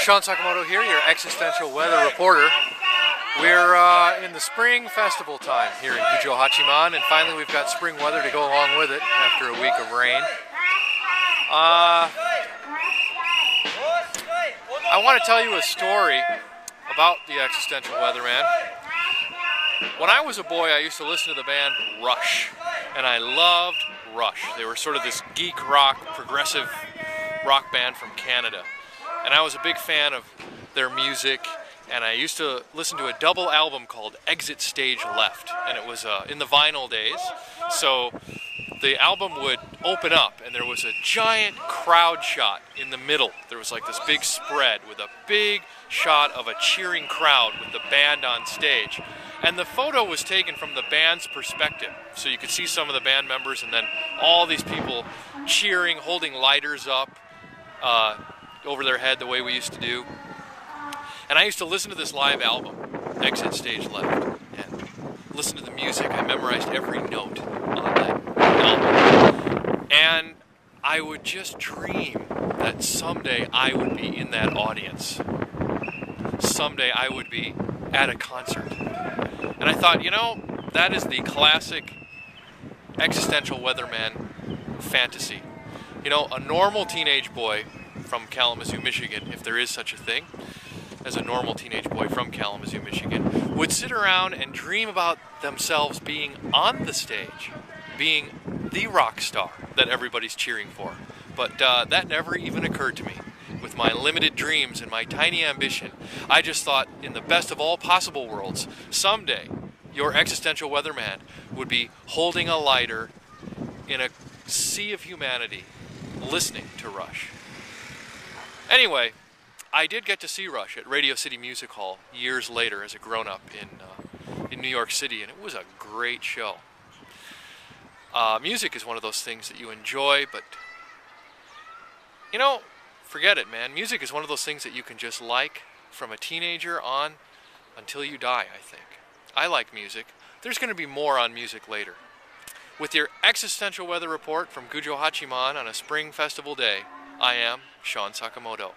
Sean Sakamoto here, your existential weather reporter. We're in the spring festival time here in Gujo Hachiman, and finally we've got spring weather to go along with it after a week of rain. I want to tell you a story about the existential weatherman. When I was a boy, I used to listen to the band Rush, and I loved Rush. They were sort of this geek rock, progressive rock band from Canada. And I was a big fan of their music, and I used to listen to a double album called Exit Stage Left, and it was in the vinyl days. So the album would open up, and there was a giant crowd shot in the middle. There was like this big spread with a big shot of a cheering crowd with the band on stage. And the photo was taken from the band's perspective. So you could see some of the band members and then all these people cheering, holding lighters up over their head the way we used to do. And I used to listen to this live album, Exit Stage Left, and listen to the music. I memorized every note on that album. And I would just dream that someday I would be in that audience. Someday I would be at a concert. And I thought, you know, that is the classic existential weatherman fantasy. You know, a normal teenage boy from Kalamazoo, Michigan, if there is such a thing as a normal teenage boy from Kalamazoo, Michigan, would sit around and dream about themselves being on the stage, being the rock star that everybody's cheering for. But that never even occurred to me. With my limited dreams and my tiny ambition, I just thought, in the best of all possible worlds, someday your existential weatherman would be holding a lighter in a sea of humanity, listening to Rush. Anyway, I did get to see Rush at Radio City Music Hall years later as a grown-up in New York City, and it was a great show. Music is one of those things that you enjoy, but, you know, forget it, man. Music is one of those things that you can just like from a teenager on until you die, I think. I like music. There's going to be more on music later. With your existential weather report from Gujo Hachiman on a spring festival day, I am Sean Sakamoto.